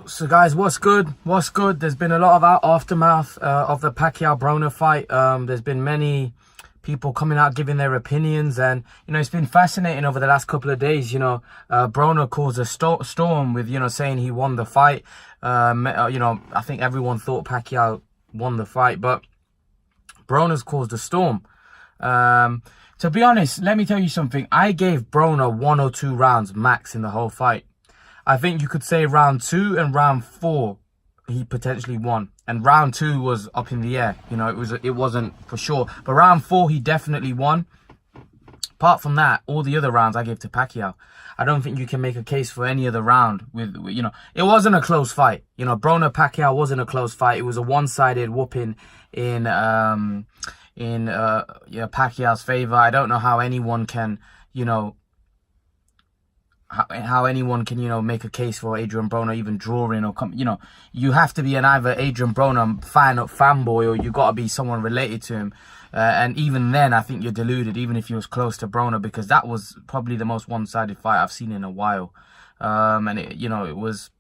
So guys, what's good? What's good? There's been a lot of aftermath of the Pacquiao Broner fight. There's been many people coming out giving their opinions, and it's been fascinating over the last couple of days. Broner caused a storm with saying he won the fight. I think everyone thought Pacquiao won the fight, but Broner's caused a storm. To be honest, let me tell you something. I gave Broner 1 or 2 rounds max in the whole fight. I think you could say round 2 and round 4 he potentially won, and round 2 was up in the air. It wasn't for sure, but round 4 he definitely won. Apart from that, all the other rounds I gave to Pacquiao. I don't think you can make a case for any other round with it wasn't a close fight. Broner Pacquiao wasn't a close fight. It was a one-sided whooping in Pacquiao's favor. I don't know how anyone can how anyone can make a case for Adrien Broner even drawing or come. You have to be an either Adrien Broner fanboy, or you got to be someone related to him, and even then I think you're deluded, even if he was close to Broner, because that was probably the most one-sided fight I've seen in a while. And it was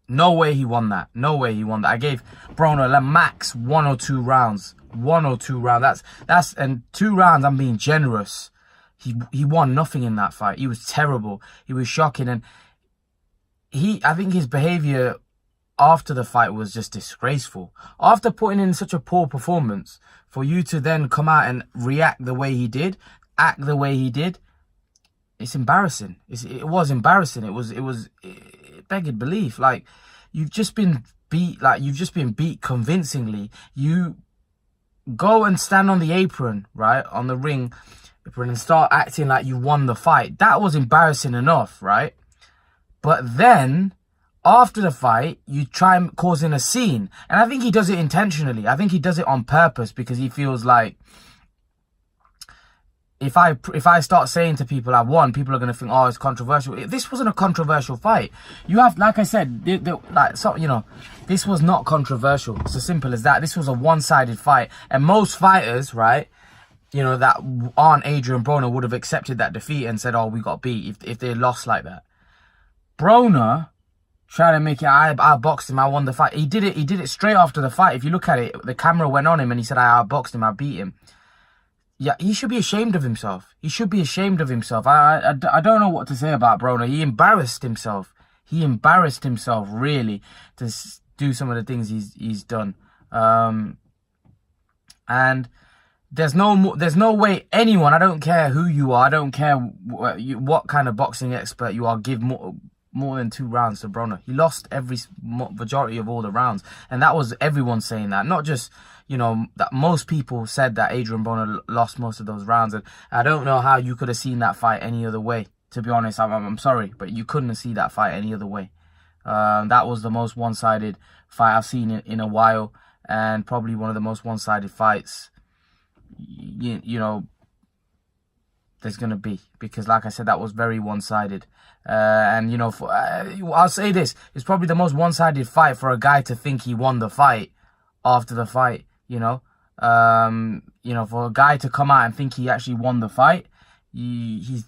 no way he won that. No way he won that. I gave Broner the max 1 or 2 rounds. 1 or 2 rounds. That's and 2 rounds, I'm being generous. He won nothing in that fight. He was terrible. He was shocking, and I think his behavior after the fight was just disgraceful. After putting in such a poor performance, for you to then come out and react the way he did, act the way he did, it's embarrassing. It was embarrassing. It begged belief. Like, you've just been beat. Like, you've just been beat convincingly. You go and stand on the apron, right, on the ring, and start acting like you won the fight. That was embarrassing enough, right? But then, after the fight, you try causing a scene. And I think he does it intentionally. I think he does it on purpose, because he feels like, if I start saying to people I won, people are going to think, oh, it's controversial. This wasn't a controversial fight. You have, like I said, this was not controversial. It's as simple as that. This was a one-sided fight. And most fighters, right, that aren't Adrien Broner would have accepted that defeat and said, oh, we got beat, if they lost like that. Broner tried to make it, I boxed him, I won the fight. He did it straight after the fight. If you look at it, the camera went on him and he said, I outboxed him, I beat him. Yeah, he should be ashamed of himself. He should be ashamed of himself. I don't know what to say about Broner. He embarrassed himself. He embarrassed himself, really, to do some of the things he's done. And there's no way anyone, I don't care who you are, I don't care what kind of boxing expert you are, give more than 2 rounds to Broner. He lost every majority of all the rounds, and that was everyone saying that. Not just that most people said that Adrien Broner lost most of those rounds, and I don't know how you could have seen that fight any other way. To be honest, I'm sorry, but you couldn't have seen that fight any other way. That was the most one-sided fight I've seen in a while, and probably one of the most one-sided fights there's gonna be, because like I said, that was very one-sided. And I'll say this, it's probably the most one-sided fight for a guy to think he won the fight after the fight. For a guy to come out and think he actually won the fight, he's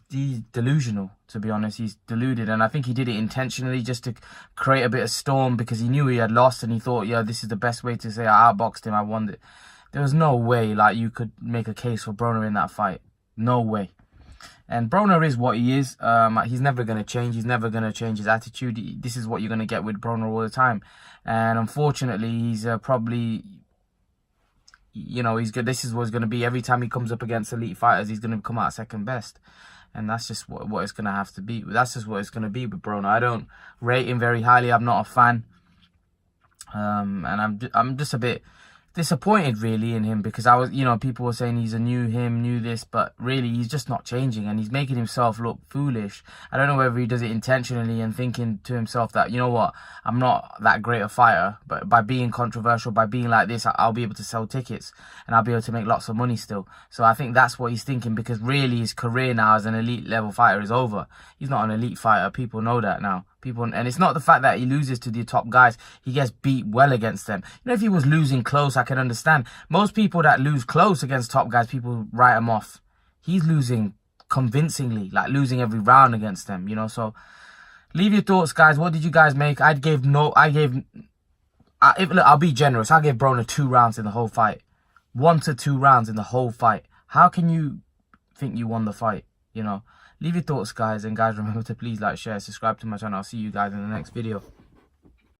delusional, to be honest. He's deluded, and I think he did it intentionally, just to create a bit of storm, because he knew he had lost, and he thought, yeah, this is the best way to say I outboxed him, I won it. There was no way you could make a case for Broner in that fight. No way. And Broner is what he is. He's never going to change. He's never going to change his attitude. This is what you're going to get with Broner all the time. And unfortunately, he's probably, he's good. This is what it's going to be. Every time he comes up against elite fighters, he's going to come out second best. And that's just what it's going to have to be. That's just what it's going to be with Broner. I don't rate him very highly. I'm not a fan. And I'm just a bit disappointed, really, in him, because I was, people were saying he's a new this, but really he's just not changing, and he's making himself look foolish. I don't know whether he does it intentionally and thinking to himself that, you know what, I'm not that great a fighter, but by being controversial, by being like this, I'll be able to sell tickets and I'll be able to make lots of money still. So I think that's what he's thinking, because really his career now as an elite level fighter is over. He's not an elite fighter. People know that now. And it's not the fact that he loses to the top guys. He gets beat well against them. If he was losing close, I can understand. Most people that lose close against top guys, people write him off. He's losing convincingly, like losing every round against them, So Leave your thoughts, guys. What did you guys make? Look, I'll be generous. I gave Broner 2 rounds in the whole fight. 1 to 2 rounds in the whole fight. How can you think you won the fight? You know, leave your thoughts, guys. And guys, remember to please like, share, subscribe to my channel. I'll see you guys in the next video.